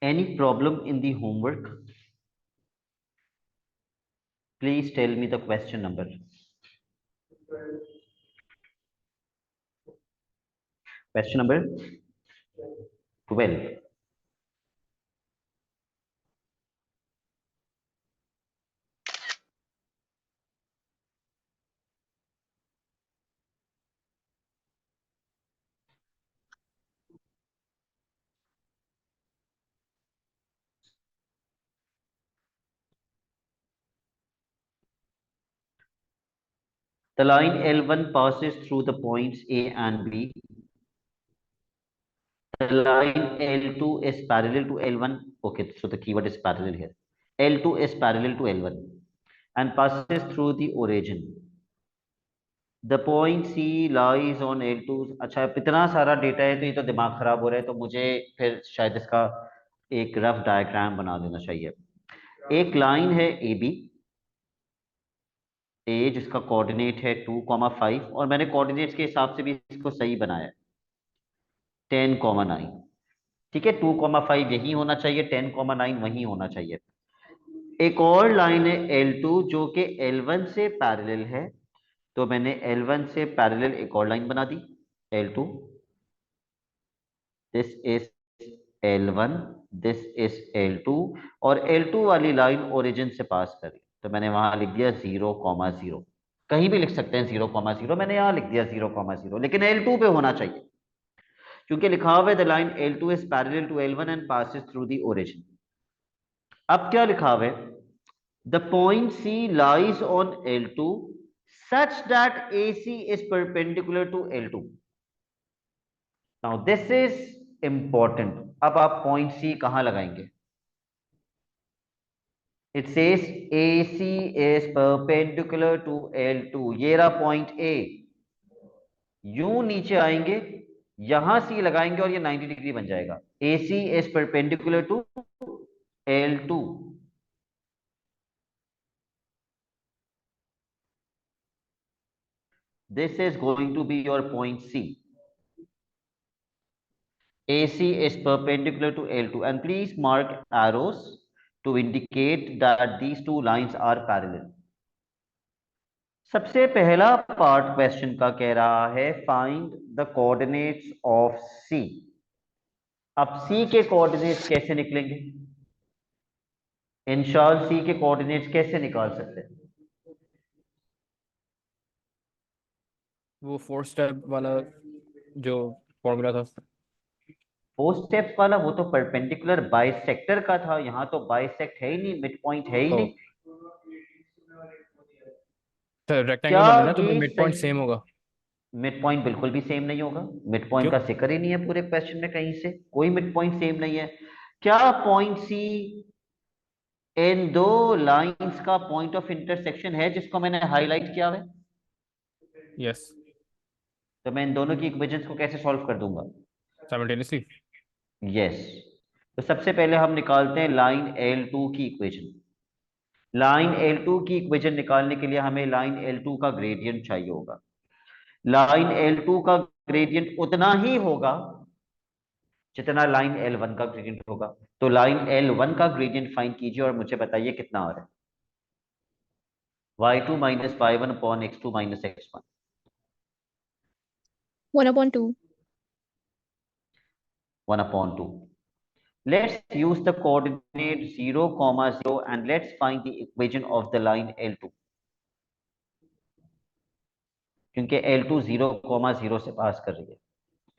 Any problem in the homework? Please tell me the question number. Question number 12. The line L1 passes through the points A and B. The line L2 is parallel to L1. Okay, so the keyword is parallel here. L2 is parallel to L1 and passes through the origin. The point C lies on L2. अच्छा, इतना सारा data है तो ये तो दिमाग खराब हो रहा है, तो मुझे फिर शायद इसका एक रफ डायग्राम बना देना चाहिए। एक लाइन है ए बी, ए जिसका कोऑर्डिनेट है 2,5 और मैंने कोऑर्डिनेट्स के हिसाब से भी इसको सही बनाया 10,9। ठीक है, 2,5 यही होना चाहिए, 10,9 वही होना चाहिए। एक और लाइन है L2 जो कि L1 से पैरेलल है, तो मैंने L1 से पैरेलल एक और लाइन बना दी L2। This is L1, this is L2 और L2 वाली लाइन ओरिजिन से पास कर रही, तो मैंने वहां लिख दिया 0,0। कहीं भी लिख सकते हैं 0,0, मैंने यहां लिख दिया 0,0, लेकिन L2 पे होना चाहिए क्योंकि लिखा हुआ है the line L2 is parallel to L1 and passes through the origin. अब क्या लिखा हुआ है? The point C lies on L2 such that AC is perpendicular to L2. Now this is important. अब आप पॉइंट C कहां लगाएंगे? It says AC is perpendicular to L2, ये रहा पॉइंट A। यूं नीचे आएंगे, यहां C लगाएंगे और ये 90 डिग्री बन जाएगा। AC is perpendicular to L2। This is going to be your point C. AC is perpendicular to L2 and please mark arrows to indicate that these two lines are parallel. सबसे पहला part question का कह रहा है find the coordinates of C। अब C के coordinates कैसे निकलेंगे? इंशाल्लाह C के कोऑर्डिनेट्स कैसे निकाल सकते हैं? वो 4 स्टेप वाला जो फॉर्मूला था। 4 स्टेप वाला वो तो परपेंडिकुलर बाइसेक्टर का था, यहाँ तो बाइसेक्ट है ही नहीं, मिड पॉइंट है ही तो नहीं। रेक्टेंगल क्या बन रहा है ना, तो ये मिड पॉइंट सही? सेम होगा। मिड पॉइंट बिल्कुल भी सेम नहीं होगा, मिड पॉइंट क्यों? का जिक्र ही नहीं है पूरे क्वेश्चन में, कहीं से कोई मिड पॉइंट सेम नहीं है। क्या पॉइंट सी इन दो लाइंस का पॉइंट ऑफ इंटरसेक्शन है जिसको मैंने हाईलाइट किया है? यस। तो मैं इन दोनों की इक्वेशंस को कैसे सॉल्व कर दूंगा? साइमल्टेनियसली। यस। तो सबसे पहले हम निकालते हैं लाइन L2 की इक्वेशन। लाइन L2 की इक्वेशन निकालने के लिए हमें लाइन L2 का ग्रेडियंट चाहिए होगा। लाइन L2 का ग्रेडियंट उतना ही होगा जितना लाइन L1 का ग्रेडियंट होगा। तो लाइन L1 का ग्रेडियंट फाइंड कीजिए और मुझे बताइए कितना आ रहा है। y2 minus y1 upon x2 minus x1। 1/2. 1/2। Let's use the coordinate 0, 0 and let's find the equation of the line L2। क्योंकि L2 0, 0 से पास कर रही है,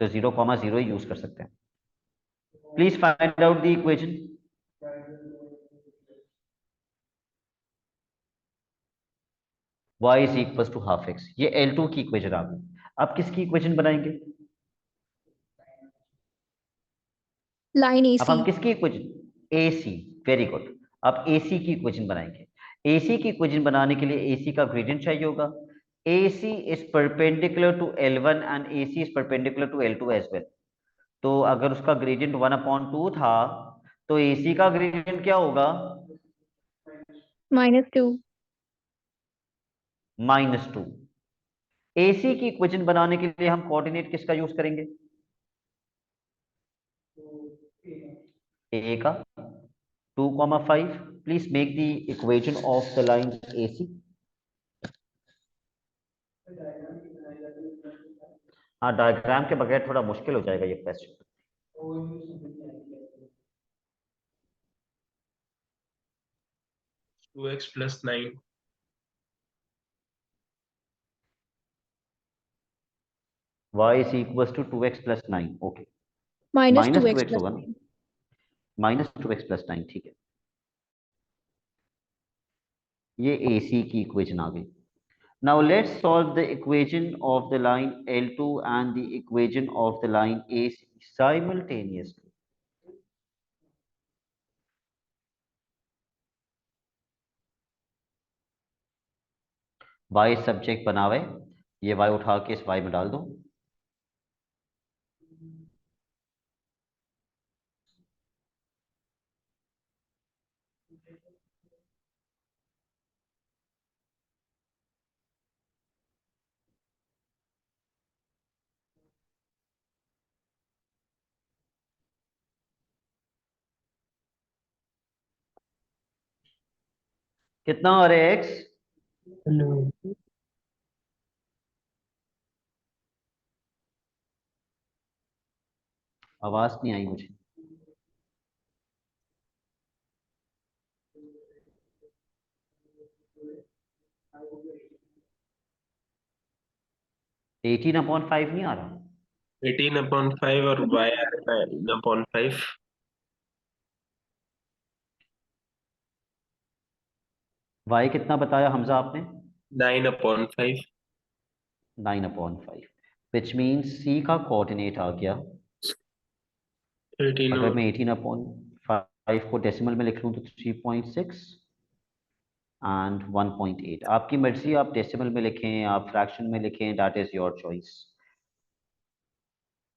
तो 0, 0 ही यूज कर सकते हैं। Please find out the equation. y is equal to half x, ये L2 की इक्वेशन आ गई। अब किसकी इक्वेशन बनाएंगे? Line अब हम AC. किसकी इक्वेशन? AC। Very good. अब AC की इक्वेशन बनाएंगे। AC की इक्वेशन बनाने के लिए AC का ग्रेडियंट चाहिए होगा। AC is perpendicular to L1 and AC is perpendicular to L2 as well. तो अगर उसका ग्रेडियंट 1/2 था, तो AC का ग्रेडियंट क्या होगा? -2. -2। AC की इक्वेशन बनाने के लिए हम कोऑर्डिनेट किसका यूज करेंगे? ए का 2,5. Please make the equation of the line A C. हाँ, डायग्राम के बगैर थोड़ा मुश्किल हो जाएगा ये question. 2x plus 9. y is equals to 2x plus 9. Okay, minus minus 2x 2x plus होगा ना. 9. माइनस 2x प्लस 9, ठीक है. ये AC की इक्वेशन आ गई. Now let's solve the equation of the line L2 and the equation of the line AC simultaneously. Y subject बना हुआ है, ये Y उठा के इस Y में डाल दो. कितना आ रहा है X? आवाज नहीं आई मुझे. एटीन अपॉन 5 नहीं आ रहा. 18/5 और y आ रहा है 9/5. Y कितना बताया हमजा आपने? 9/5. 9/5, विच मीन्स C का कोऑर्डिनेट आ गया. 13 अगर और मैं 18/5 को डेसिमल में लिख लूँ तो 3.6 एंड 1.8. आपकी मर्जी, आप डेसिमल में लिखें, आप फ्रैक्शन में लिखें, दैट इज योर चॉइस.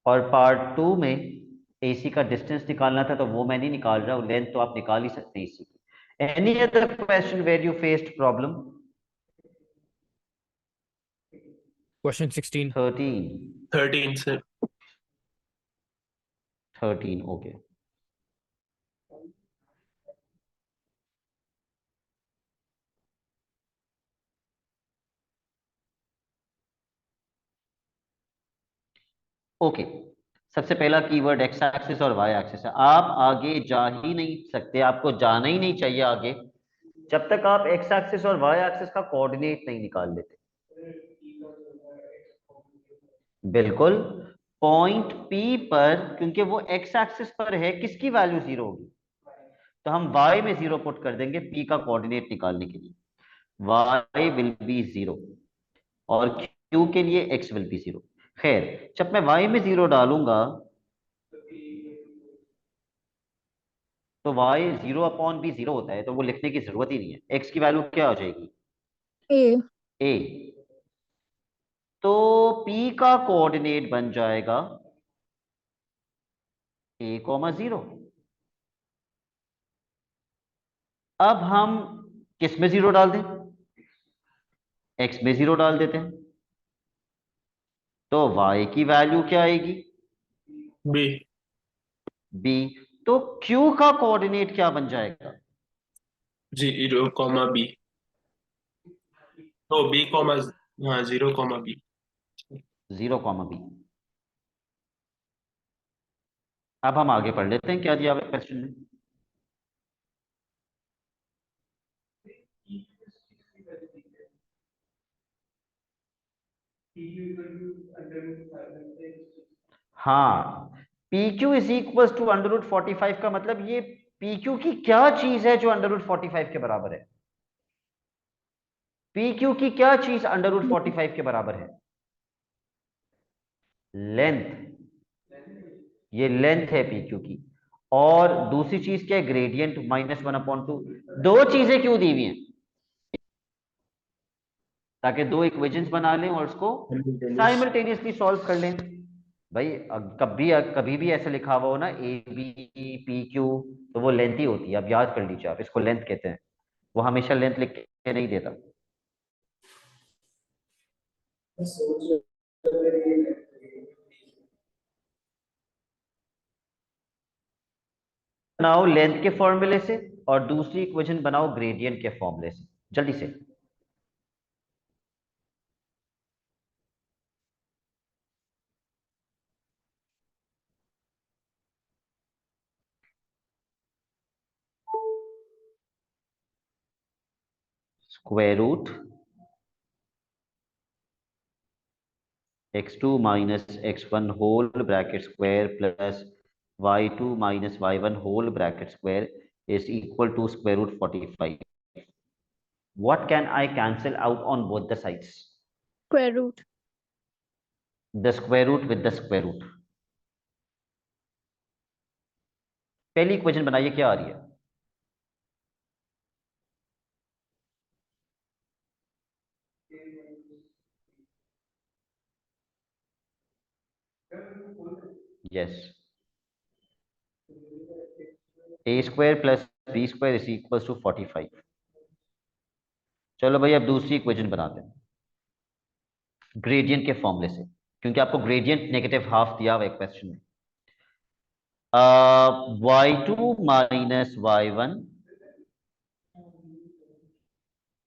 और पार्ट 2 में AC का डिस्टेंस निकालना था, तो वो मैं नहीं निकाल रहा हूँ. लेंथ तो आप निकाल ही सकते हैं AC की. Any other question where you faced problem? Question 16. 13. 13 से 13, ओके. ओके, सबसे पहला कीवर्ड एक्स एक्सिस और वाई एक्सिस है. आप आगे जा ही नहीं सकते, आपको जाना ही नहीं चाहिए आगे जब तक आप एक्स एक्सिस और वाई एक्सिस का कोऑर्डिनेट नहीं निकाल लेते. बिल्कुल. पॉइंट P पर, क्योंकि वो एक्स एक्सिस पर है, किसकी वैल्यू 0 होगी? तो हम y में 0 पुट कर देंगे P का कोऑर्डिनेट निकालने के लिए. y विल बी 0 और q के लिए x विल बी 0. खैर, जब मैं y में 0 डालूंगा तो y 0/b 0 होता है, तो वो लिखने की जरूरत ही नहीं है. x की वैल्यू क्या हो जाएगी? A. a. तो P का कोऑर्डिनेट बन जाएगा a,0. अब हम किस में 0 डाल दें? x में 0 डाल देते हैं. तो y की वैल्यू क्या आएगी? b. b. तो q का कोऑर्डिनेट क्या बन जाएगा? 0, तो b, हाँ 0, b. 0,b. अब हम आगे पढ़ लेते हैं क्या दिया हुआ है क्वेश्चन में. हाँ, PQ इज इक्वल टू √45 का मतलब ये PQ की क्या चीज है जो √45 के बराबर है? PQ की क्या चीज √45 के बराबर है? लेंथ. ये लेंथ है PQ की. और दूसरी चीज क्या है? ग्रेडियंट -1/2. दो चीजें क्यों दी हुई हैं? ताकि दो इक्वेशंस बना लें और उसको साइमल्टेनियसली सॉल्व कर लें. भाई कभी भी ऐसे लिखा हुआ हो ना AB PQ, तो वो लेंथ ही होती है. अब याद कर लीजिए, आप इसको लेंथ कहते हैं. वो हमेशा लेंथ लिख के नहीं देता. बनाओ लेंथ के फॉर्मूले से और दूसरी इक्वेशन बनाओ ग्रेडियंट के फॉर्मूले से, जल्दी से। Square root x2 minus x1 whole bracket square plus y2 minus y1 whole bracket square is equal to square root 45. What can I cancel out on both the sides? Square root. The square root with the square root. पहली equation बनाइए, क्या आ रही है? Yes, A square plus B square is equal to 45। चलो भाई अब दूसरी इक्वेशन बनाते हैं ग्रेडियंट के फॉर्मूले से, क्योंकि आपको ग्रेडियंट नेगेटिव हाफ दिया हुआ है क्वेश्चन में। y2 minus y1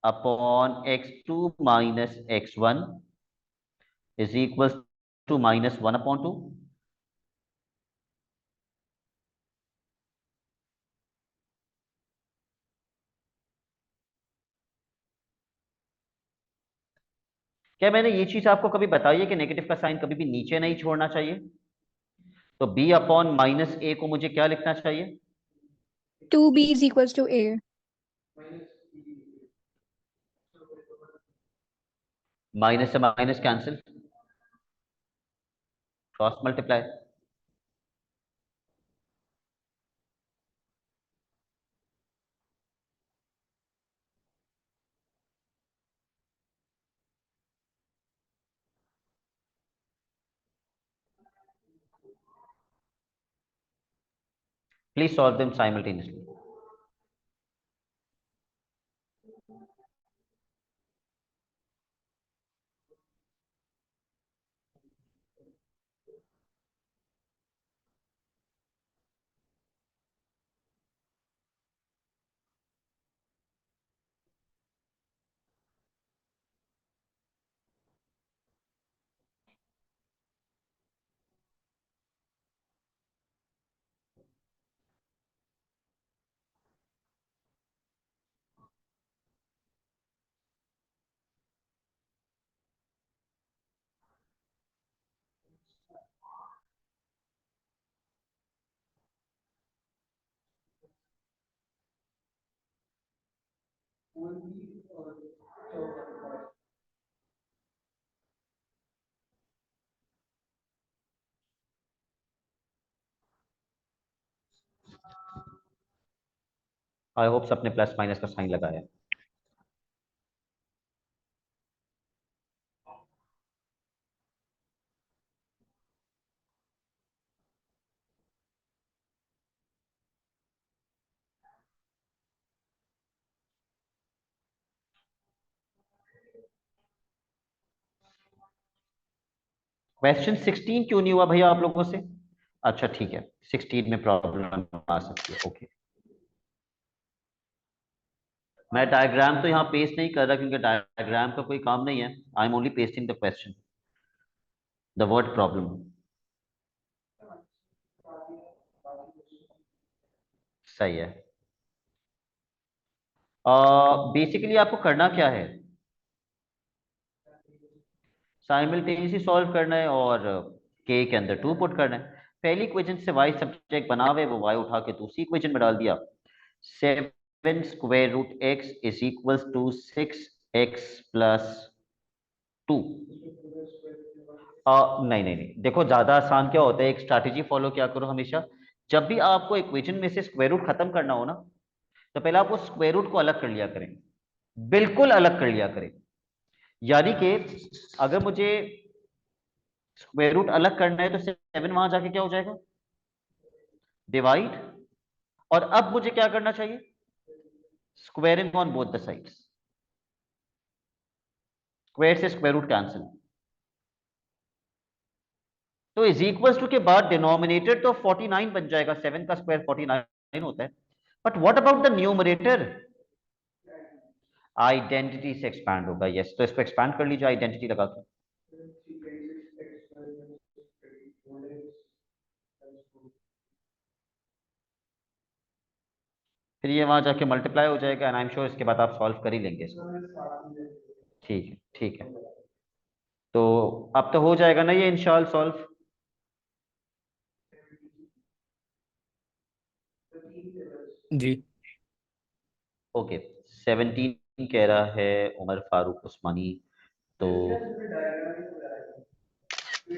upon x2 minus x1 is equal to minus 1/2। क्या मैंने ये चीज आपको कभी बताई है कि नेगेटिव का साइन कभी भी नीचे नहीं छोड़ना चाहिए? तो b अपॉन माइनस ए को मुझे क्या लिखना चाहिए? 2b is equals to a. Minus से minus cancel, cross multiply. Please solve them simultaneously. I hope सबने प्लस माइनस का साइन लगाया। क्वेश्चन 16 क्यों नहीं हुआ भैया आप लोगों से? अच्छा ठीक है, 16 में प्रॉब्लम आ सकती है, ओके। मैं डायग्राम तो यहाँ पेस्ट नहीं कर रहा क्योंकि डायग्राम का कोई काम नहीं है। I am only pasting the question, the word problem. सही है। बेसिकली आपको करना क्या है, साइमल्टेनियसली सॉल्व करना है और के अंदर 2 पुट करना है। पहली इक्वेशन से y सब्जेक्ट बना हुए वो y उठा के दूसरी इक्वेशन में डाल दिया। 7 square root x is equals to 6x plus 2। नहीं नहीं नहीं, देखो ज्यादा आसान क्या होता है, एक स्ट्रैटेजी फॉलो क्या करो हमेशा। जब भी आपको इक्वेशन में से स्क्वायर रूट खत्म करना हो ना, तो पहले आप वो स्क्वायर रूट को अलग कर लिया करें, बिल्कुल अलग कर लिया करें। यानी कि अगर मुझे स्क्वायर रूट अलग करना है तो 7 वहां जाके क्या हो जाएगा, डिवाइड। और अब मुझे क्या करना चाहिए, squaring on both the sides. Square से स्क्वायर रूट कैंसिल, तो इज इक्वल्स टू के बाद डिनोमिनेटर तो 49 बन जाएगा, 7 का स्क्वायर 49 लाइन होता है, but what about the numerator? Identity से एक्सपैंड होगा। यस, तो इसको एक्सपैंड कर लीजिए आइडेंटिटी लगा के। फिर ये वहां जाके मल्टीप्लाई हो जाएगा एंड आई एम श्योर इसके बाद आप सॉल्व कर ही लेंगे इसको। ठीक है, ठीक है। तो अब तो हो जाएगा ना ये इंशाल्लाह सॉल्व। जी। ओके, 17 कह रहा है उमर फारूक उस्मानी, तो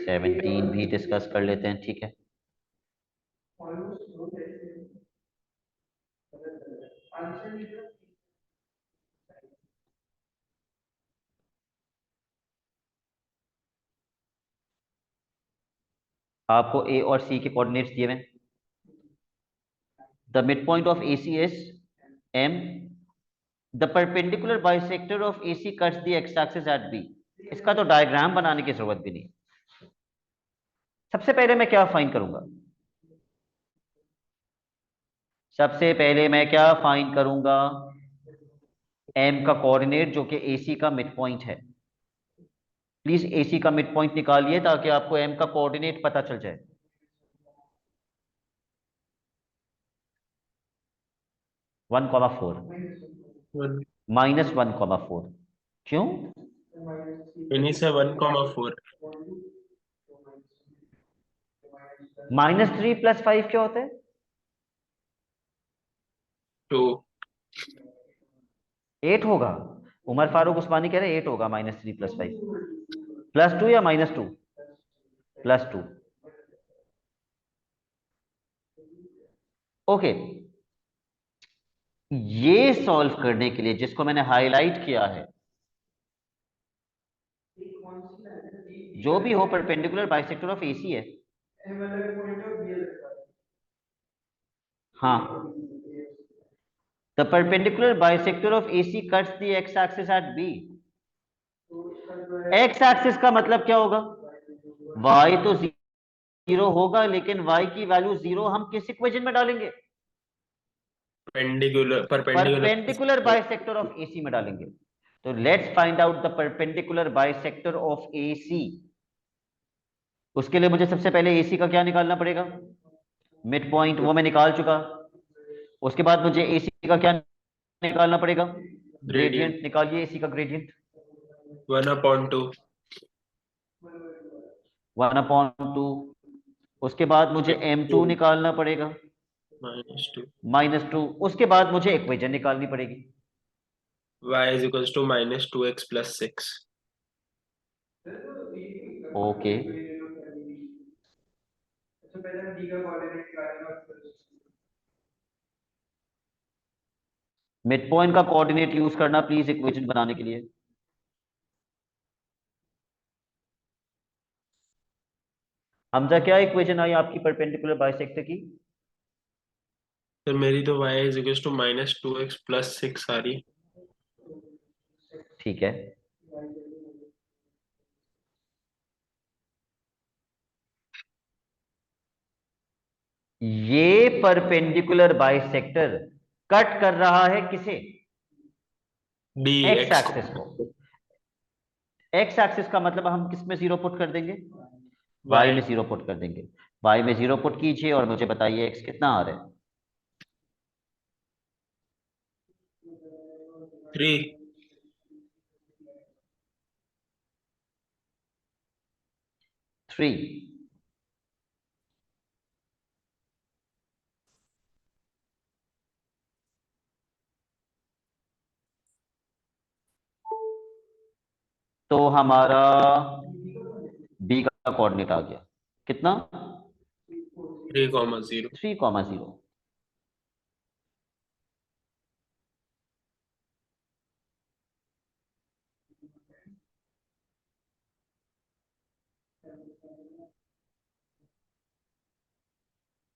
17 भी डिस्कस कर लेते हैं, ठीक है। आपको ए और सी के कोऑर्डिनेट्स दिए हुए। The mid point of AC is M. The perpendicular bisector of AC cuts the x-axis at B. इसका तो डायग्राम बनाने की जरूरत भी नहीं। सबसे पहले मैं क्या फाइंड करूंगा? सबसे पहले मैं क्या फाइंड करूंगा? M का कोऑर्डिनेट जो कि AC का मिड पॉइंट है। प्लीज AC का मिड पॉइंट निकालिए ताकि आपको M का कोऑर्डिनेट पता चल जाए। 1,4 1 -1,4 क्यों? when you say 1,4 -3 + 5 क्या होता है? 2 8 होगा। उमर फारूक उस्मानी कह रहे हैं 8 होगा, -3 + 5 +2 या -2? +2। ओके, ये सॉल्व करने के लिए जिसको मैंने हाईलाइट किया है, जो भी हो परपेंडिकुलर बाइसेक्टर ऑफ AC है। हाँ, the perpendicular bisector of AC cuts the x-axis at B। x-axis का मतलब क्या होगा? y तो 0 होगा, लेकिन y की वैल्यू 0 हम किस इक्वेशन में डालेंगे? परपेंडिकुलर बाइसेक्टर ऑफ AC में डालेंगे। तो let's find out the perpendicular bisector of AC। उसके लिए मुझे सबसे पहले AC का क्या निकालना पड़ेगा? मिड पॉइंट, वो मैं निकाल चुका। उसके बाद मुझे AC का क्या निकालना पड़ेगा? ग्रेडियंट। निकालिए AC का ग्रेडियंट। 1/2 1/2। उसके बाद मुझे M2 निकालना पड़ेगा, -2 -2। उसके बाद मुझे इक्वेशन निकालनी पड़ेगी। y is equals to -2x + 6 okay, mid point का कोऑर्डिनेट यूज करना प्लीज इक्वेशन बनाने के लिए। हमजा, क्या इक्वेशन आई आपकी परपेंडिकुलर बाइसेक्टर की? तो मेरी तो y is equals to -2x + 6 आ रही। ठीक है, ये परपेंडिकुलर बाइसेक्टर कट कर रहा है किसे? D एक्स x एक्सिस को। एक्स एक्सिस का मतलब हम किस में 0 पुट कर देंगे? y में 0 पुट कर देंगे। y में 0 पुट कीजिए और मुझे बताइए x कितना आ रहा है? 3 3। तो हमारा b का कोऑर्डिनेट आ गया कितना? 3,0 3,0।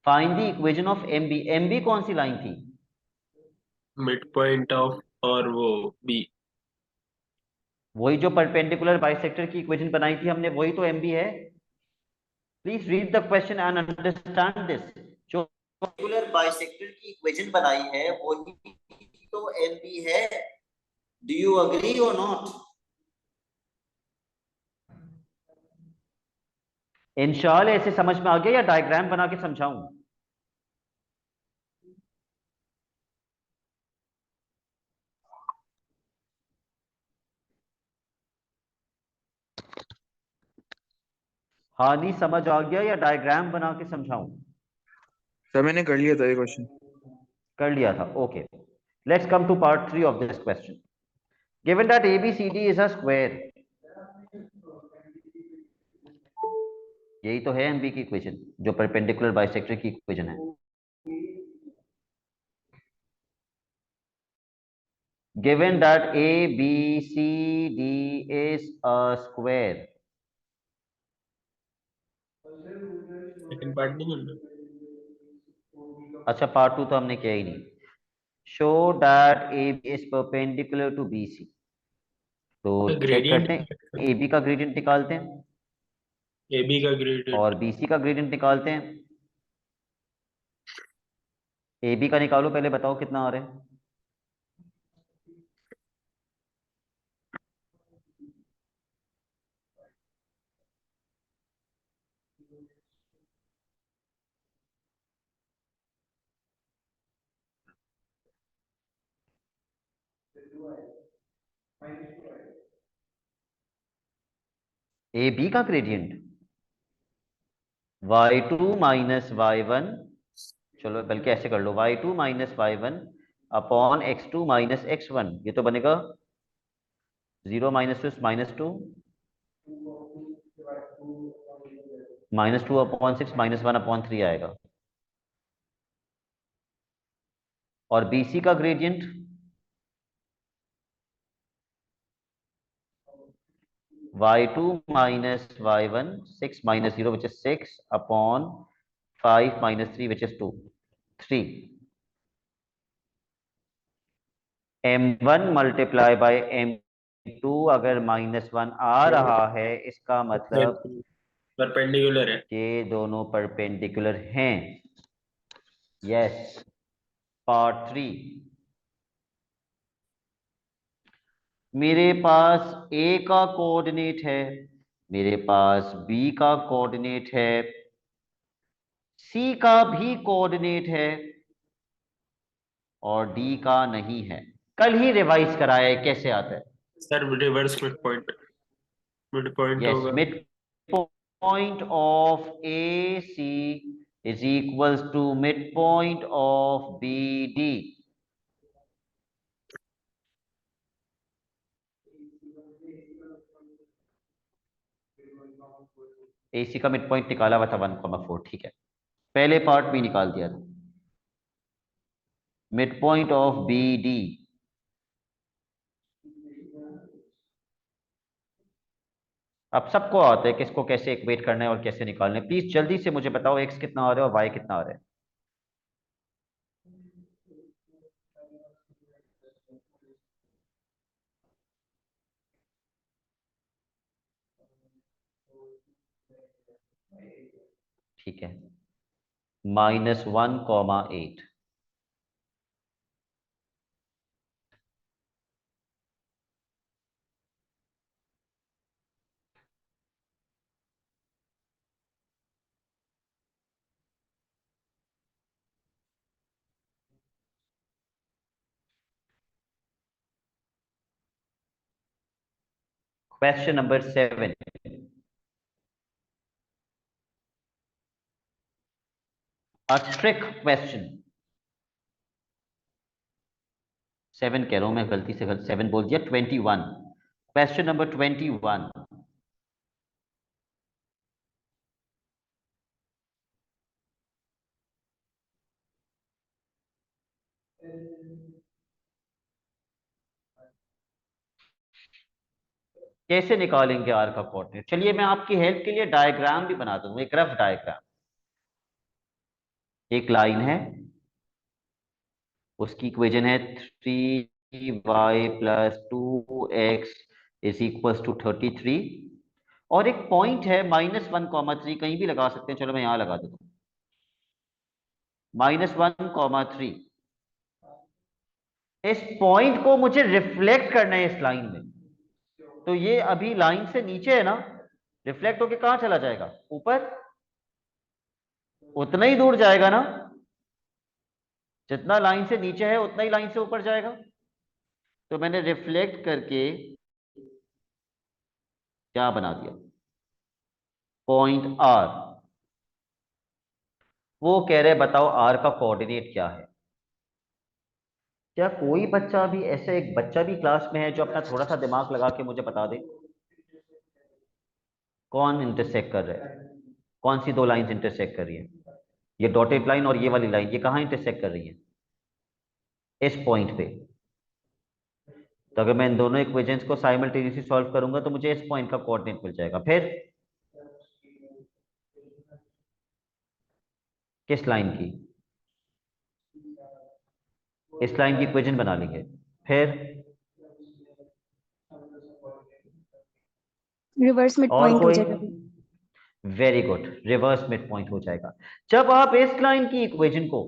Find the equation of MB। MB कौन सी लाइन थी? मिड पॉइंट ऑफ और वो B वही जो परपेंडिकुलर बाइसेक्टर की इक्वेशन बनाई थी हमने, वही तो MB है। Please read the question and understand this. जो रेक्टेंगुलर बाइसेक्टर की इक्वेशन बनाई है वही तो एमबी है। डू यू अग्री और नॉट? इंशाल्लाह ऐसे समझ में आ गया या डायग्राम बना के समझाऊं? हाँ नहीं समझ आ गया या डायग्राम बना के समझाऊं? सर मैंने कर लिया था ये क्वेश्चन। कर लिया था, okay. Let's come to part 3 of this question. Given that ABCD is a square, यही तो है एमबी की इक्वेशन, जो परपेंडिकुलर बाइसेक्टर की इक्वेशन है। Given that ABCD is a square, second part नहीं करना। अच्छा पार्ट 2 तो हमने किया ही नहीं। Show that A is perpendicular to BC, तो चेक ग्रेडियंट करते हैं। ए बी का ग्रेडियंट निकालते हैं ए बी का ग्रेडियंट। और बी सी का ग्रेडियंट निकालते हैं। ए बी का निकालो पहले, बताओ कितना आ रहा है। ए बी का ग्रेडियंट y2 माइनस y1, चलो बल्कि ऐसे कर लो, y2 minus y1 upon x2 minus x1, ये तो बनेगा 0 माइनस टू -2 -2 अपॉन 6 -1 अपॉन 3 आएगा। और BC का gradient y2 minus y1 6 minus 0 which is 6 upon 5 minus 3 which is 2 3 m1 multiply by m2, अगर -1 आ रहा है इसका मतलब परपेंडिकुलर है। ये दोनों परपेंडिकुलर हैं। यस। पार्ट 3, मेरे पास A का कोऑर्डिनेट है, मेरे पास B का कोऑर्डिनेट है, C का भी कोऑर्डिनेट है और D का नहीं है। कल ही रिवाइज कराया है, कैसे आता है। Sir reverse mid point yes, होगा। Mid point of A C is equals to mid point of B D. A C का मिड पॉइंट निकाला हुआ था 1,4, ठीक है, पहले पार्ट भी निकाल दिया था। Mid point of B D, अब सबको आता है किसको कैसे इक्वेट करना है और कैसे निकालना है। प्लीज जल्दी से मुझे बताओ एक्स कितना आ रहा है और वाई कितना आ रहा है। ठीक है, -1,8। Question number 7, a trick question। 7 कह रहा हूं मैं, गलती से 7 बोल दिया, 21। Question number 21। कैसे निकालेंगे आर का कोऑर्डिनेट? चलिए मैं आपकी हेल्प के लिए डायग्राम भी बना दूंगा, एक रफ डायग्राम। एक लाइन है, उसकी इक्वेशन है 3y plus 2x is equal to 33, और एक पॉइंट है -1,3, कहीं भी लगा सकते हैं, चलो मैं यहां लगा देता हूं। -1, 3। इस पॉइंट को मुझे रिफ्लेक्ट करना है इस लाइन में। तो ये अभी लाइन से नीचे है ना, रिफ्लेक्ट होके कहां चला जाएगा? ऊपर। उतना ही दूर जाएगा ना, जितना लाइन से नीचे है उतना ही लाइन से ऊपर जाएगा। तो मैंने रिफ्लेक्ट करके क्या बना दिया? Point R. वो कह रहे बताओ आर का कोऑर्डिनेट क्या है। क्या कोई बच्चा भी, ऐसे एक बच्चा भी क्लास में है जो अपना थोड़ा सा दिमाग लगा के मुझे बता दे? कौन इंटरसेक्ट कर रहा है? कौन सी दो लाइंस इंटरसेक्ट कर रही है? ये डॉटेड लाइन और ये वाली लाइन, ये कहां इंटरसेक्ट कर रही है? इस पॉइंट पे। तो अगर मैं इन दोनों इक्वेशंस को साइमल्टेनियसली सॉल्व करूंगा तो मुझे इस पॉइंट का कोऑर्डिनेट मिल जाएगा। फिर किस लाइन की? इस लाइन की इक्वेशन बना लेंगे। फिर रिवर्स मिड और पॉइंट हो कोई? जाएगा। Very good, reverse mid point हो जाएगा। जब आप इस लाइन की इक्वेशन को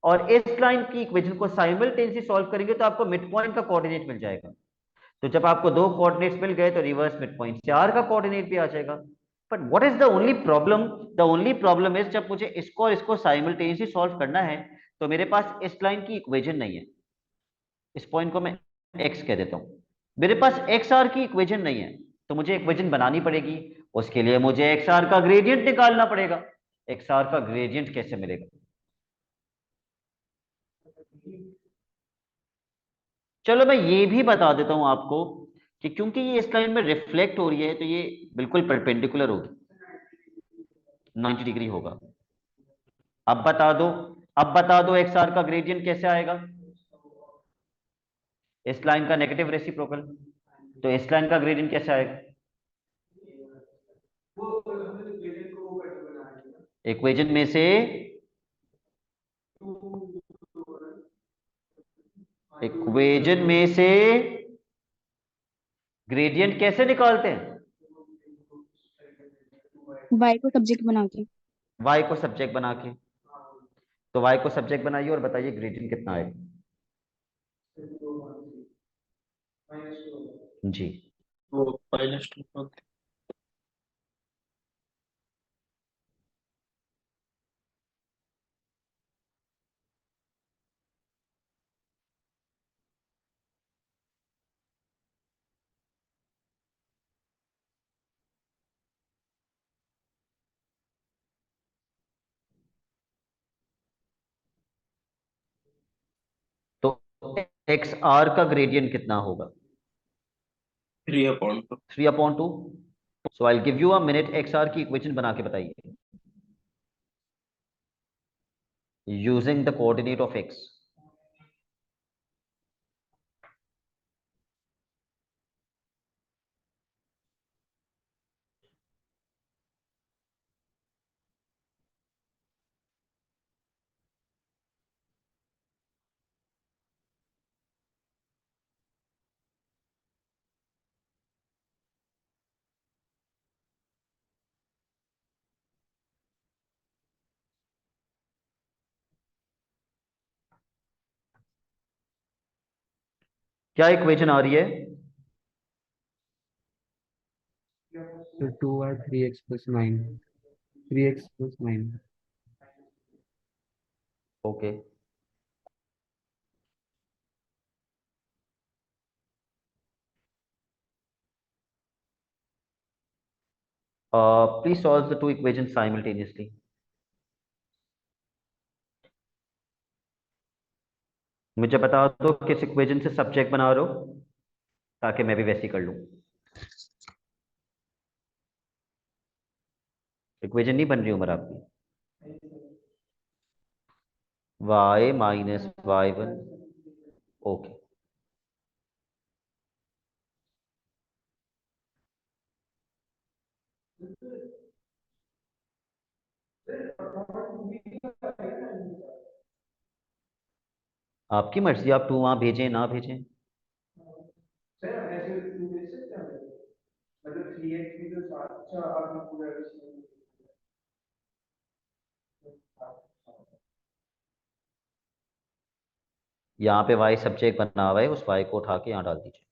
और इस लाइन की इक्वेशन को साइमल्टेनियसली सॉल्व करेंगे तो आपको मिड पॉइंट का कोऑर्डिनेट मिल जाएगा। तो जब आपको दो कोऑर्डिनेट्स मिल गए तो रिवर्स मिड पॉइंट से आर का कोऑर्डिनेट भी आ जाएगा। But what is the only problem? The only problem is जब मुझे इसको और इसको साइमल्टेनियसली सॉल्व करना है तो मेरे पास इस लाइन की इक्वेशन नहीं है। इस पॉइंट को मैं एक्स कह देता हूं। मेरे पास एक्स आर की इक्वेशन नहीं है, तो मुझे इक्वेशन बनानी पड़ेगी। उसके लिए मुझे एक्स आर का ग्रेडियंट निकालना पड़ेगा। एक्स आर का ग्रेडियंट कैसे मिलेगा? चलो मैं ये भी बता देता हूं आपको कि क्योंकि ये इस लाइन में रिफ्लेक्ट हो रही है तो ये बिल्कुल परपेंडिकुलर होगी, 90 डिग्री होगा। अब बता दो, अब बता दो एक्स आर का ग्रेडियंट कैसे आएगा? इस लाइन का नेगेटिव रेसिप्रोकल। तो इस लाइन का ग्रेडियंट कैसे आएगा? इक्वेशन में से, इक्वेशन में से ग्रेडियंट कैसे निकालते हैं? वाई को सब्जेक्ट बना के। y को सब्जेक्ट बना के। तो y को सब्जेक्ट बनाइए और बताइए ग्रेडियंट कितना आएगा। जी। वो -2। तो एक्स आर का ग्रेडियंट कितना होगा? 3/2। 3/2। So I give you a minute, X R की इक्वेशन बना के बताइए using the coordinate of X. क्या इक्वेशन आ रही है? So 2y 3x plus 9. 3x plus 9. Okay. Please solve the two equation simultaneously. मुझे बता दो किस इक्वेशन से सब्जेक्ट बना रहे हो ताकि मैं भी वैसे ही कर लूं। इक्वेशन नहीं बन रही उम्र आपकी। y minus y1। ओके। आपकी मर्जी, आप टू वहां भेजें ना भेजें। यहाँ पे y सब्जेक्ट बना हुआ है, उस y को उठा के यहाँ डाल दीजिए।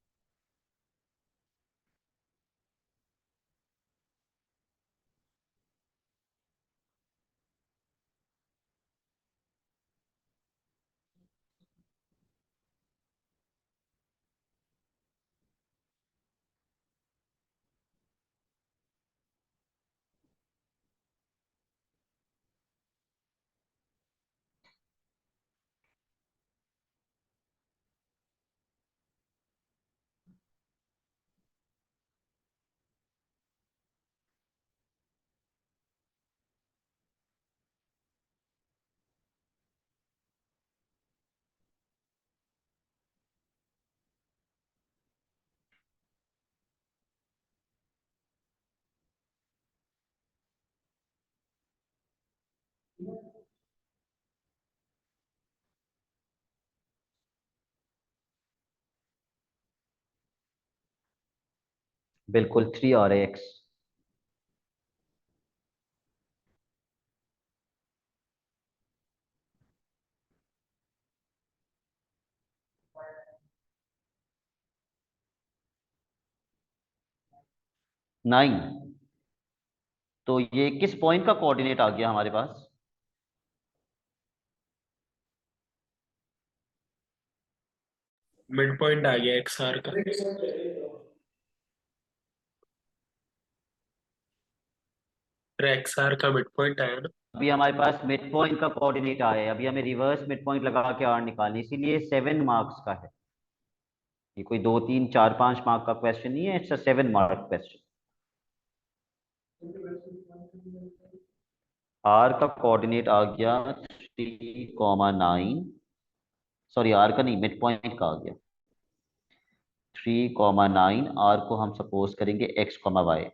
बिल्कुल 3 और x। 9। तो ये किस पॉइंट का कोऑर्डिनेट आ गया हमारे पास? मिड पॉइंट आ गया एक्स आर का। एक्स आर का मिड पॉइंट आया ना। अभी हमारे पास मिड पॉइंट का कोऑर्डिनेट आया है, अभी हमें रिवर्स मिड पॉइंट लगा के आर निकालनी, इसीलिए 7 मार्क्स का है। ये कोई 2 3 4 5 मार्क का क्वेश्चन नहीं है, it's a 7 mark question. R का कोऑर्डिनेट आ गया 3,9। सॉरी, आर का नहीं, मिड पॉइंट का आ गया 3,9। आर को हम सपोज करेंगे x,y।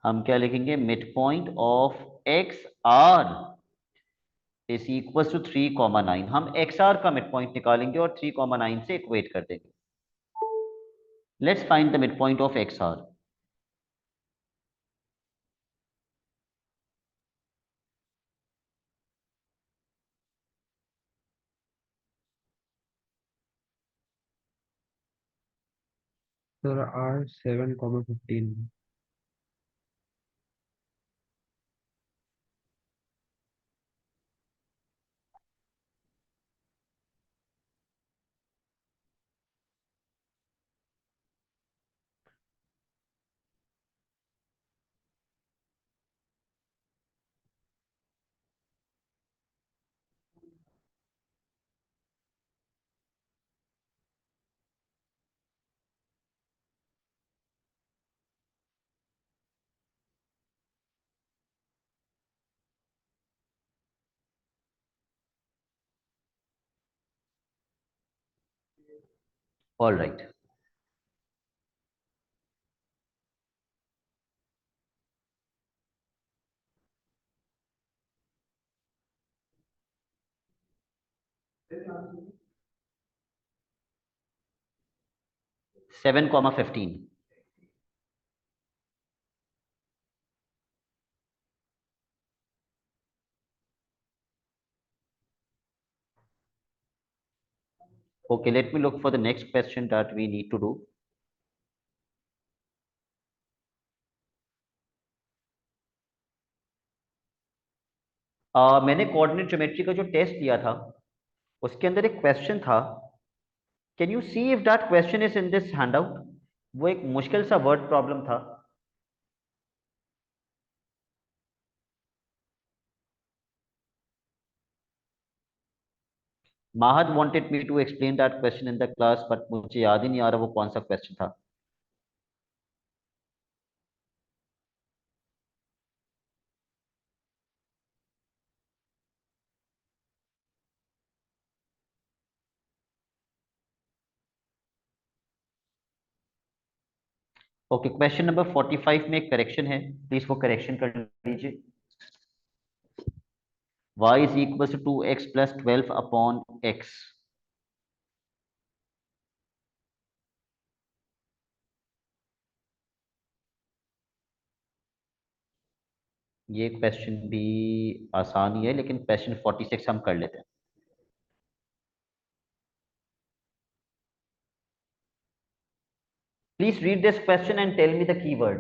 हम क्या लिखेंगे? Mid point of x R is equal to 3,9। हम एक्स आर का मिड पॉइंट निकालेंगे और 3,9 से इक्वेट कर देंगे। Let's find the mid point of x R. Sir R 7,15। All right. Seven comma 15। Okay, let me look for the next question that we need to do. मैंने coordinate geometry का जो test लिया था उसके अंदर एक क्वेश्चन था। Can you see if that question is in this handout? वो एक मुश्किल सा वर्ड प्रॉब्लम था। Mahad wanted me to explain that question in the class, but मुझे याद ही नहीं आ रहा वो कौन सा क्वेश्चन था। ओके, क्वेश्चन नंबर 45 में एक करेक्शन है, प्लीज वो करेक्शन कर लीजिए। y is equals to 2x plus 12 upon x। ये क्वेश्चन भी आसान ही है, लेकिन क्वेश्चन 46 हम कर लेते हैं। Please read this question and tell me the keyword.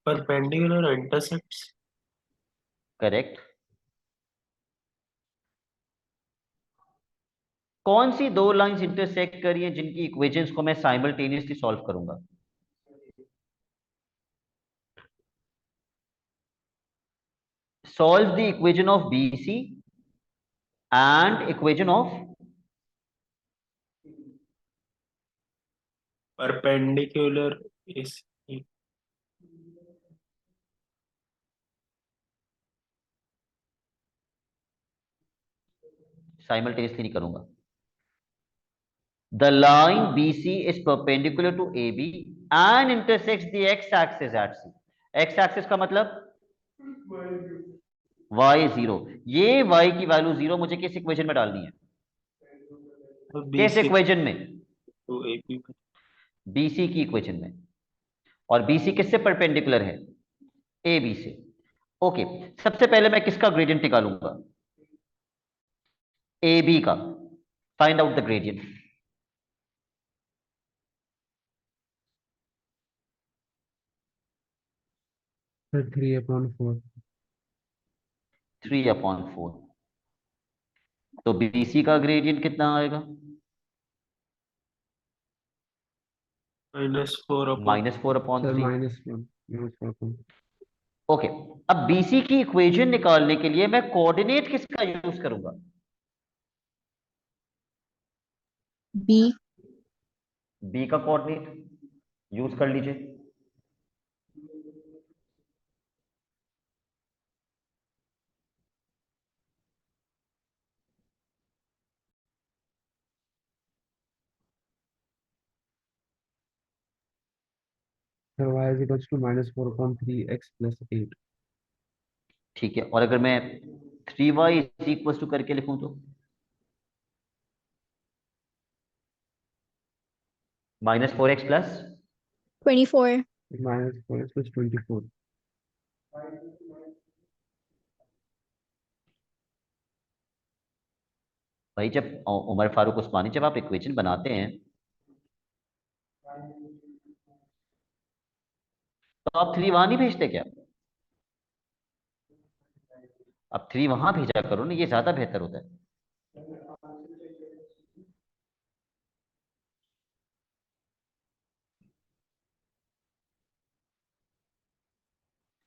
Perpendicular intersects. Correct. कौन सी दो लाइंस इंटरसेक्ट कर रही हैं जिनकी इक्वेशंस को मैं साइमल्टेनियसली सॉल्व करूंगा? Solve the equation of BC and equation of Perpendicular is simultaneously नहीं करूंगा. The line BC is perpendicular to AB and intersects the x-axis at C. X-axis का मतलब y0. ये y की वैल्यू 0 मुझे किस इक्वेशन में डालनी है? किस BC इक्वेशन में? to AB. BC की इक्वेशन में. और BC किससे परपेंडिकुलर है? AB से. ओके, सबसे पहले मैं किसका ग्रेडियंट निकालूंगा? AB का. Find out the gradient. Sir 3/4. 3/4. तो BC का ग्रेडियंट कितना आएगा? -4/3. -4/3. सर -1. -4. ओके, अब BC की इक्वेशन निकालने के लिए मैं कोऑर्डिनेट किसका यूज करूंगा? B. B का कोऑर्डिनेट यूज कर लीजिए. Sir y is equals to -4/3x plus 8. ठीक है, और अगर मैं 3y इज इक्वल टू करके लिखूं तो -4x प्लस 24. -4x plus 24. भाई जब उमर फारूक उस्मानी जब आप इक्वेशन बनाते हैं तो आप 3 वहां नहीं भेजते क्या? अब 3 वहां भेजा करो ना, ये ज्यादा बेहतर होता है.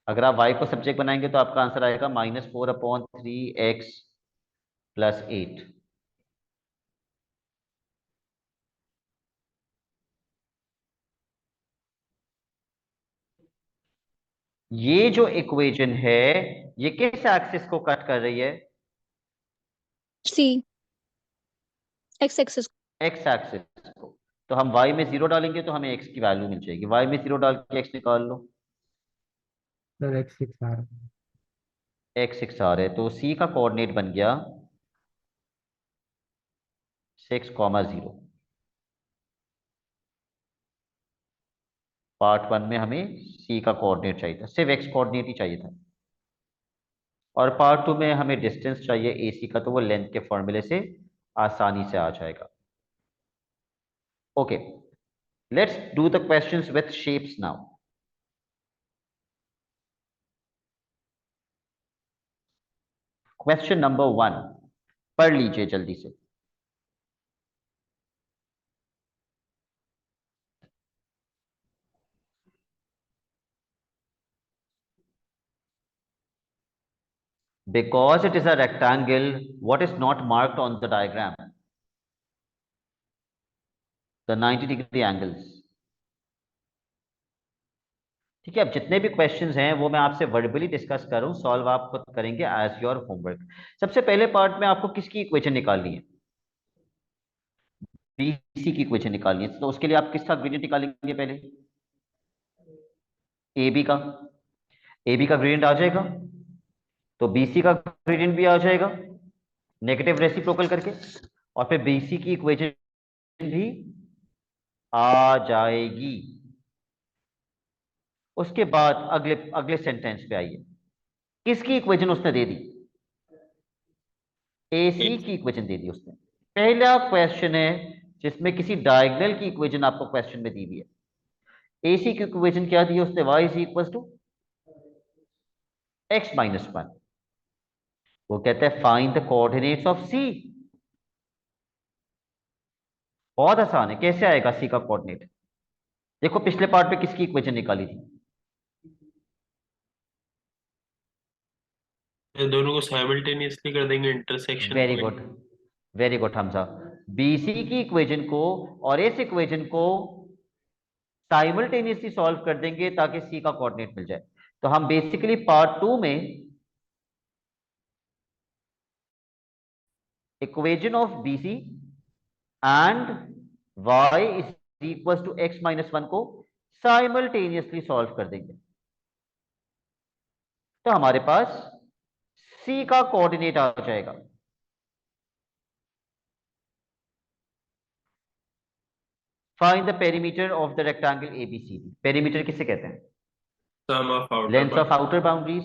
अगर आप y को सब्जेक्ट बनाएंगे तो आपका आंसर आएगा -4/3x प्लस 8. ये जो इक्वेशन है ये किस एक्सिस को कट कर रही है? C. X axis. X axis को. तो हम y में 0 डालेंगे तो हमें x की वैल्यू मिल जाएगी. y में 0 डाल के x निकाल लो. सर x6 आ रहा है. x6 आ रहे तो c का कोऑर्डिनेट बन गया 6,0. पार्ट 1 में हमें c का कोऑर्डिनेट चाहिए था, सिर्फ x कोऑर्डिनेट ही चाहिए था. और पार्ट 2 में हमें डिस्टेंस चाहिए AC का, तो वो लेंथ के फॉर्मूले से आसानी से आ जाएगा. Okay, let's do the questions with shapes now. Question number 1 पढ़ लीजिए जल्दी से. Because it is a rectangle, what is not marked on the diagram? The 90-degree angles. ठीक है, अब जितने भी क्वेश्चंस हैं वो मैं आपसे वर्बली डिस्कस कर रहा हूं, सॉल्व आप खुद करेंगे एज योर होमवर्क. सबसे पहले पार्ट में आपको किसकी इक्वेशन निकालनी है? BC की इक्वेशन निकालनी है. तो उसके लिए आप किसका ग्रेडियंट निकालेंगे? पहले AB का. AB का ग्रेडियंट आ जाएगा तो BC का ग्रेडियंट भी आ जाएगा नेगेटिव रेसिप्रोकल करके, और फिर BC की इक्वेशन भी आ जाएगी. उसके बाद अगले अगले सेंटेंस पे आइए. किसकी इक्वेशन उसने दे दी? AC की इक्वेशन दे दी उसने। पहला क्वेश्चन है जिसमें किसी डायगोनल की इक्वेशन आपको क्वेश्चन में दी हुई है। AC की इक्वेशन क्या दी है उसने? y is equal to x-1। वो कहता है find the coordinates of C। बहुत आसान है, कैसे आएगा C का कोऑर्डिनेट? देखो पिछले पार्ट पे किसकी इक्वेशन निकाली थी? ये दोनों को साइमल्टेनियसली कर देंगे intersection very point. Good, very good Hamza. BC की इक्वेशन को और इस इक्वेशन को साइमल्टेनियसली सॉल्व कर देंगे ताकि C का कोऑर्डिनेट मिल जाए। तो हम बेसिकली पार्ट 2 में equation of BC and y is equal to x-1 को साइमल्टेनियसली सॉल्व कर देंगे। तो हमारे पास C का कोऑर्डिनेट आ जाएगा। Find the perimeter of the rectangle ABCD। Perimeter किसे कहते हैं? Sum of outer length of outer boundaries.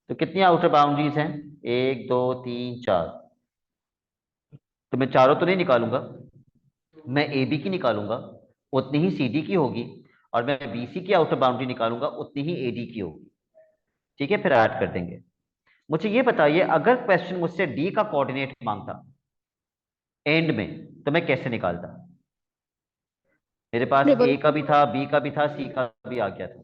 तो कितनी आउटर बाउंड्रीज हैं? 1 2 3 4। तो मैं चारों तो नहीं निकालूंगा, मैं AB की निकालूंगा, उतनी ही CD की होगी, और मैं BC की आउटर बाउंड्री निकालूंगा, उतनी ही AD की होगी। ठीक है, फिर ऐड कर देंगे। मुझे ये बताइए, अगर क्वेश्चन मुझसे D का कोऑर्डिनेट मांगता एंड में, तो मैं कैसे निकालता? मेरे पास Triple. A का भी था, B का भी था, C का भी आ गया था।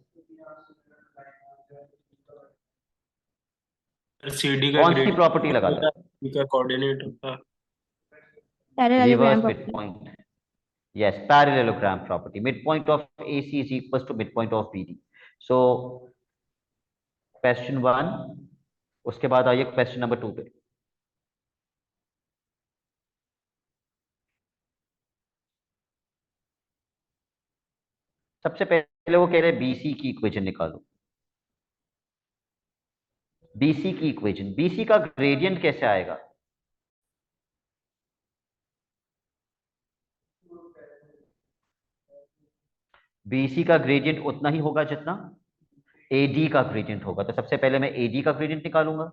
CD का कौन सी ग्रेड प्रॉपर्टी लगाता? C का कोऑर्डिनेट होता। Parallelogram reverse property. मिडपॉइंट। Yes, parallelogram property. Midpoint of AC is equal to midpoint of BD। So question 1, उसके बाद आइए क्वेश्चन नंबर 2 पे। सबसे पहले वो कह रहे हैं BC की इक्वेशन निकालो। BC की इक्वेशन, BC का ग्रेडियंट कैसे आएगा? BC का ग्रेडियंट उतना ही होगा जितना AD का ग्रेडियंट होगा। तो सबसे पहले मैं AD का ग्रेडियंट निकालूंगा,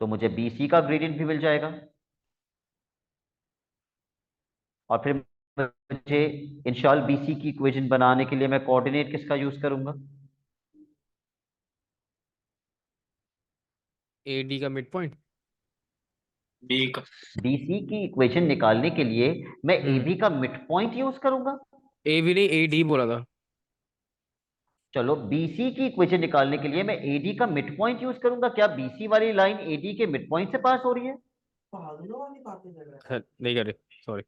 तो मुझे BC का ग्रेडियंट भी मिल जाएगा। और फिर मुझे इंशाल्लाह BC की इक्वेशन बनाने के लिए मैं कोऑर्डिनेट किसका यूज करूंगा? AD का मिड पॉइंट। D का। BC की इक्वेशन निकालने के लिए मैं AB का मिड पॉइंट यूज करूंगा। AB नहीं AD बोला था। चलो, BC की इक्वेशन निकालने के लिए मैं AD का मिड पॉइंट यूज करूंगा। क्या BC वाली लाइन AD के मिड पॉइंट से पास हो रही है? नहीं कर रहे, सॉरी।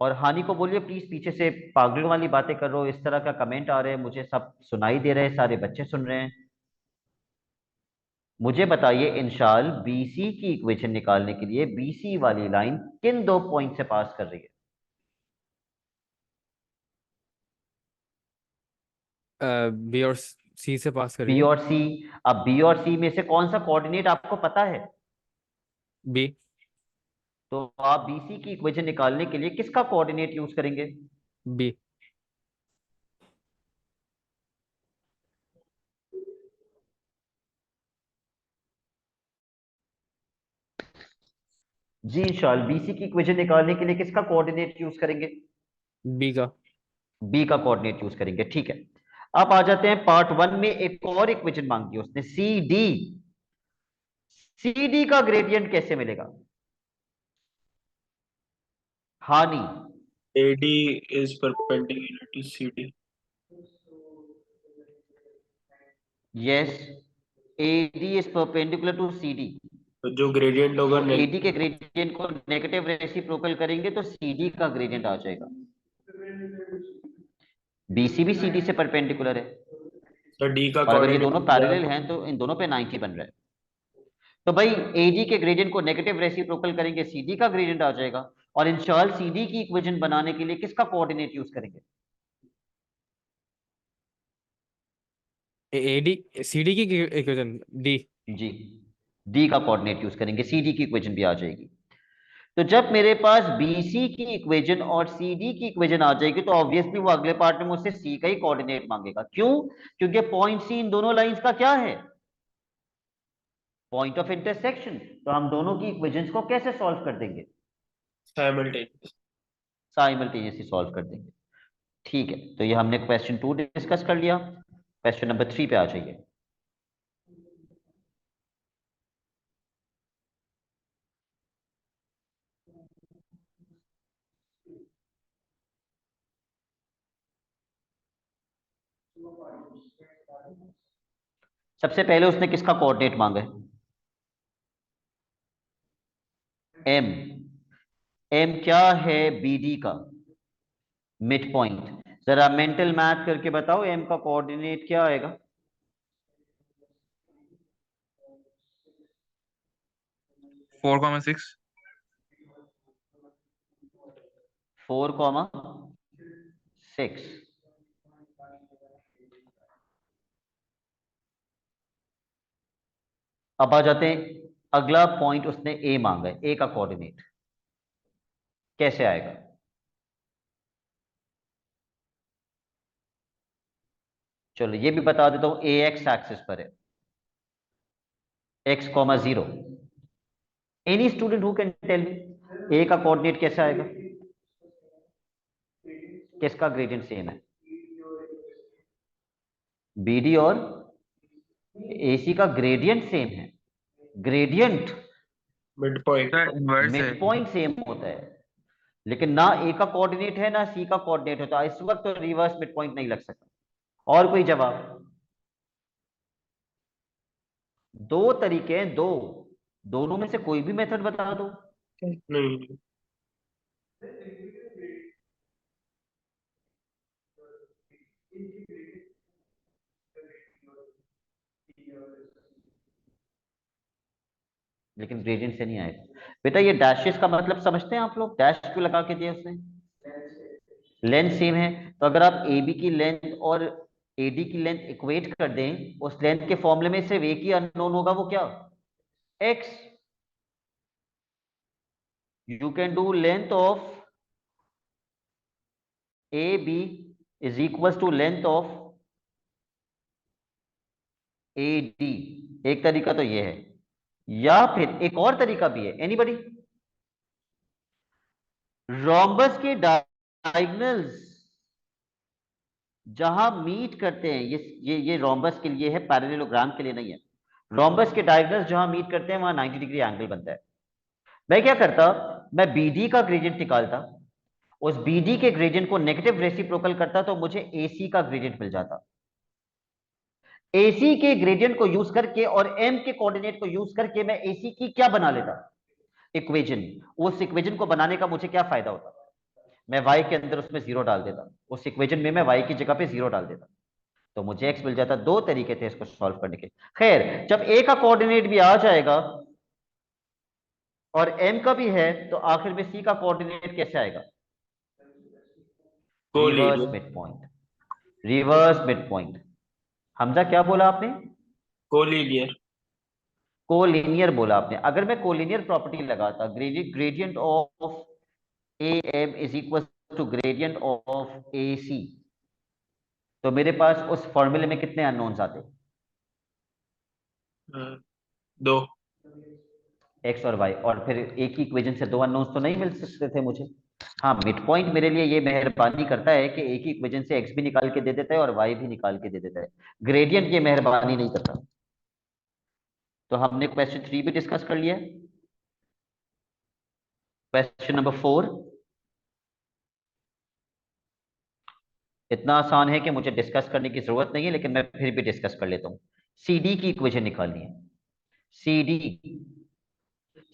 और हानि को बोलिए प्लीज, पीछे से पागलों वाली बातें कर रहे हो, इस तरह का कमेंट आ रहे हैं मुझे, सब सुनाई दे रहे हैं, सारे बच्चे सुन रहे हैं। मुझे बताइए इंशाल BC की इक्वेशन निकालने के लिए BC वाली लाइन किन दो पॉइंट से पास कर रही है? B और C से पास कर रही B है। और C। अब B और C में से कौन सा कोऑर्डिनेट आपको पता है? B। तो आप BC की इक्वेशन निकालने के लिए किसका कोऑर्डिनेट यूज करेंगे? B। जी इंशाल BC की इक्वेशन निकालने के लिए किसका कोऑर्डिनेट यूज करेंगे? B का। B का कोऑर्डिनेट यूज करेंगे। ठीक है, अब आ जाते हैं पार्ट 1 में। एक और इक्वेशन मांगी उसने, CD। CD का ग्रेडियंट कैसे मिलेगा? हानि। AD is perpendicular to CD। Yes, AD is perpendicular to CD। तो जो ग्रेडियंट होगा तो AD के ग्रेडियंट को नेगेटिव रेसिप्रोकल करेंगे तो CD का ग्रेडियंट आ जाएगा। BC भी CD से परपेंडिकुलर है, तो D का और अगर ये कोऑर्डिनेट दोनों पैरेलल हैं तो इन दोनों पे 90 बन रहा है। तो भाई AD के ग्रेडियंट को नेगेटिव रेसिप्रोकल करेंगे, CD का ग्रेडियंट आ जाएगा। और इंशाल CD की इक्वेशन बनाने के लिए किसका कोऑर्डिनेट यूज करेंगे? AD CD की इक्वेशन D। जी, D का कोऑर्डिनेट यूज करेंगे, CD की इक्वेशन भी आ जाएगी। तो जब मेरे पास BC की इक्वेशन और CD की इक्वेशन आ जाएगी तो ऑब्वियसली वो अगले पार्ट में मुझसे C का ही कोऑर्डिनेट मांगेगा। क्यों? क्योंकि पॉइंट C इन दोनों लाइंस का क्या है? Point of intersection. तो हम दोनों की इक्वेशंस को कैसे सॉल्व कर देंगे? साइमल्टेनियस। साइमल्टेनियसली सॉल्व कर देंगे। ठीक है, तो ये हमने क्वेश्चन 2 डिस्कस कर लिया। क्वेश्चन नंबर 3 पे आ जाइए। सबसे पहले उसने किसका कोऑर्डिनेट मांगा है? एम। एम क्या है? बीडी का मिड पॉइंट। जरा मेंटल मैथ करके बताओ, एम का कोऑर्डिनेट क्या आएगा? 4,6। 4,6। अब आ जाते हैं, अगला पॉइंट उसने ए मांगा है, ए का कोऑर्डिनेट कैसे आएगा? चलो ये भी बता देता हूं, ए एक्स एक्सिस पर है, x,0। Any student who can tell me A का कोऑर्डिनेट कैसे आएगा? किसका ग्रेडियंट सेम है? बीडी और एसी का ग्रेडियंट सेम है। Gradient mid point. इनवर्स है। मिड पॉइंट सेम होता है, लेकिन ना ए का कोऑर्डिनेट है ना सी का कोऑर्डिनेट होता है। इस वक्त तो रिवर्स मिड पॉइंट नहीं लग सकता। और कोई जवाब? दो तरीके हैं, दो, दोनों में से कोई भी मेथड बता दो। नहीं। लेकिन ग्रेडियंट से नहीं आएगा बेटा। ये डैशेस का मतलब समझते हैं आप लोग? डैश क्यों लगा के दिया उसने? लेंथ सेम है, तो अगर आप ए बी की लेंथ और एडी की लेंथ इक्वेट कर दें, उस लेंथ के फॉर्मूले में सिर्फ एक ही अननोन होगा, वो क्या? X. You can do length of A B is equal to length of A D. एक तरीका तो ये है, या फिर एक और तरीका भी है। एनीबडी? रोम्बस के डायगोनल्स जहां मीट करते हैं, ये रोम्बस के लिए है, पैरेललोग्राम के लिए नहीं है। रोम्बस के डायगोनल्स जहां मीट करते हैं वहां 90 डिग्री एंगल बनता है। मैं क्या करता, मैं बीडी का ग्रेडियंट निकालता, उस बीडी के ग्रेडियंट को नेगेटिव रेसिप्रोकल करता तो मुझे एसी का ग्रेडियंट मिल जाता। एसी के ग्रेडियंट को यूज करके और एम के कोऑर्डिनेट को यूज करके मैं एसी की क्या बना लेता? इक्वेशन। उस इक्वेशन को बनाने का मुझे क्या फायदा होता? मैं y के अंदर उसमें जीरो डाल देता, उस इक्वेशन में मैं y की जगह पे जीरो डाल देता, तो मुझे x मिल जाता। दो तरीके थे इसको सॉल्व करने के। खैर, जब a का कोऑर्डिनेट भी आ जाएगा और m का भी है, तो आखिर में c का कोऑर्डिनेट कैसे आएगा? Reverse mid point. Reverse mid point. Hamza क्या बोला आपने? कोलिनियर। कोलिनियर बोला आपने। अगर मैं कोलिनियर प्रॉपर्टी लगाता, gradient of A M is equal to gradient of A C, तो मेरे पास उस फॉर्मूले में कितने अननोन्स आते? दो। एक्स और वाई, और फिर एक ही इक्वेशन से दो अननोन्स तो नहीं मिल सकते थे मुझे। हाँ, मिड पॉइंट मेरे लिए ये मेहरबानी करता है कि एक ही इक्वेशन से एक्स भी निकाल के दे देता है और वाई भी निकाल के दे देता है। ग्रेडियंट ये मेहरबानी नहीं करता। तो हमने क्वेश्चन 3 भी डिस्कस कर लिया। क्वेश्चन नंबर 4 इतना आसान है कि मुझे डिस्कस करने की जरूरत नहीं है, लेकिन मैं फिर भी डिस्कस कर लेता हूं। सीडी की इक्वेशन निकालनी है। सीडी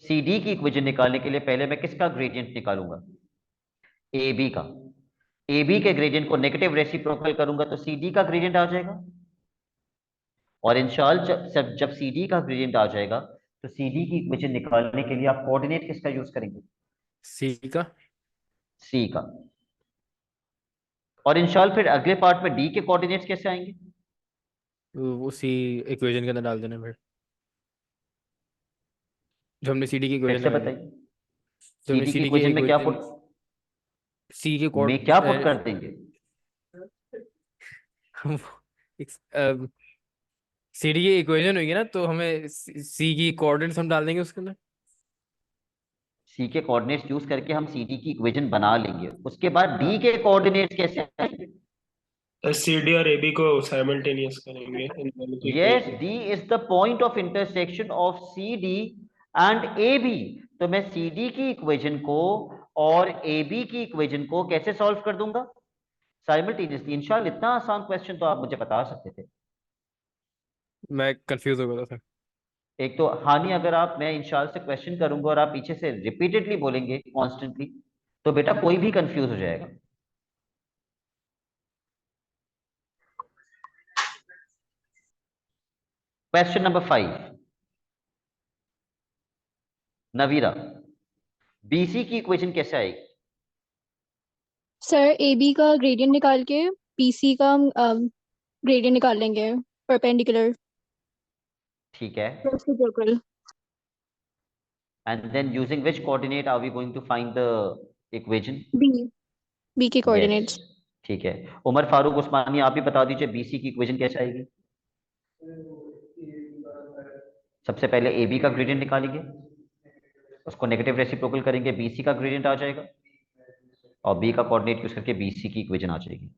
सीडी की इक्वेशन निकालने के लिए पहले मैं किसका ग्रेडियंट निकालूंगा? ए बी का। ए बी के ग्रेडियंट को नेगेटिव रेसिप्रोकल करूंगा तो सी डी का ग्रेडियंट आ जाएगा। और इंशाल्लाह जब सी डी का ग्रेडियंट आ जाएगा तो सी डी की इक्वेशन निकालने के लिए आप कोऑर्डिनेट किसका यूज करेंगे? सी का। सी का। और इंशाल्लाह फिर अगले पार्ट में डी के कोऑर्डिनेट्स कैसे आएंगे? उसी इक्वेशन के अंदर डाल देना फिर, जो हमने सीडी की फिर इक्वेशन से लगाई थी। बताइए, जो सी हमने डी की सीडी की इक्वेशन में क्या इक्वेशन पुट सी के में क्या पुट कर देंगे? सी डी की इक्वेशन होगी ना, तो हमें सी की कोऑर्डिनेट्स हम डाल देंगे उसके अंदर। सी के कोऑर्डिनेट्स यूज करके हम सी डी की इक्वेशन बना लेंगे, उसके बाद डी के कोऑर्डिनेट्स कैसे आएंगे? सी डी और ए बी को साइमल्टेनियस करेंगे इन दोनों की yes, equation। D is the point of intersection of C D and A B. तो मैं सी डी की इक्वेशन को और ए बी की इक्वेशन को कैसे सॉल्व कर दूंगा? साइमल्टेनियसली। इंशाल्लाह इतना आसान क्वेश्चन तो आप मुझे बता सकते थे। मैं कंफ्यूज हो गया था सर। एक तो हानि, अगर आप, मैं इंशाल्लाह से क्वेश्चन करूंगा और आप पीछे से रिपीटेडली बोलेंगे कॉन्स्टेंटली, तो बेटा कोई भी कंफ्यूज हो जाएगा। क्वेश्चन नंबर 5, नवीरा, बीसी की इक्वेशन कैसे आएगी? सर ए बी का ग्रेडियंट निकाल के पी सी का ग्रेडियंट निकाल लेंगे, परपेंडिकुलर ठीक है, reciprocal. And then using which coordinate are we going to find the equation? B B के यस, कोऑर्डिनेट्स। ठीक है। उमर फारूक उस्मानी, आप ही बता दीजिए बीसी की इक्वेशन कैसे आएगी? सबसे पहले ए बी का ग्रेडियंट निकालेंगे, उसको नेगेटिव रेसिप्रोकल करेंगे, बीसी का ग्रेडियंट आ जाएगा, और बी का कोऑर्डिनेट यूज करके बीसी की इक्वेशन आ जाएगी।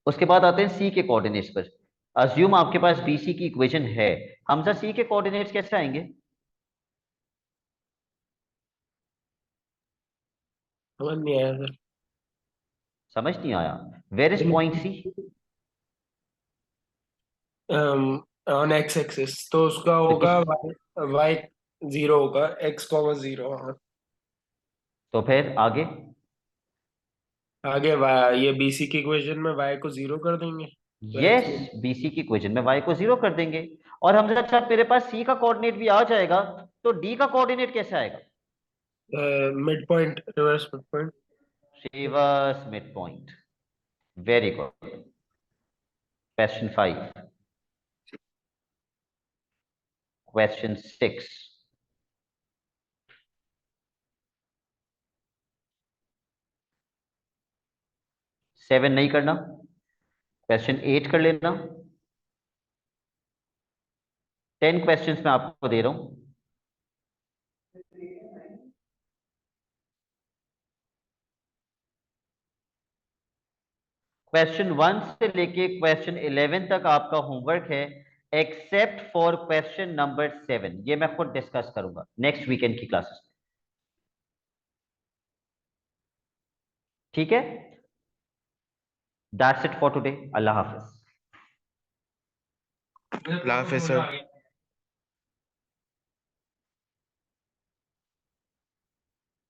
उसके बाद आते हैं सी के कोऑर्डिनेट्स पर। अज्यूम आपके पास बीसी की इक्वेशन है, हमजा सी के कोऑर्डिनेट्स कैसे आएंगे? समझ नहीं आया सर। समझ नहीं आया? Where is point C? On x axis, तो उसका होगा y 0 होगा, x 0। तो फिर आगे? आगे ये बीसी की इक्वेशन में y को 0 कर देंगे, तो यस, x बीसी की इक्वेशन में y को 0 कर देंगे। और हमजा अच्छा, मेरे पास सी का कोऑर्डिनेट भी आ जाएगा, तो डी का कोऑर्डिनेट कैसे आएगा? Mid point, reverse mid point. Reverse mid point. Very good. Question 5, question 6, seven नहीं करना, क्वेश्चन 8 कर लेना। 10 क्वेश्चंस मैं आपको दे रहा हूं। क्वेश्चन 1 से लेके क्वेश्चन 11 तक आपका होमवर्क है, एक्सेप्ट फॉर क्वेश्चन नंबर 7। ये मैं खुद डिस्कस करूंगा नेक्स्ट वीकेंड की क्लासेस में। ठीक है, that's it for today. Allah Hafiz. Allah Hafiz sir.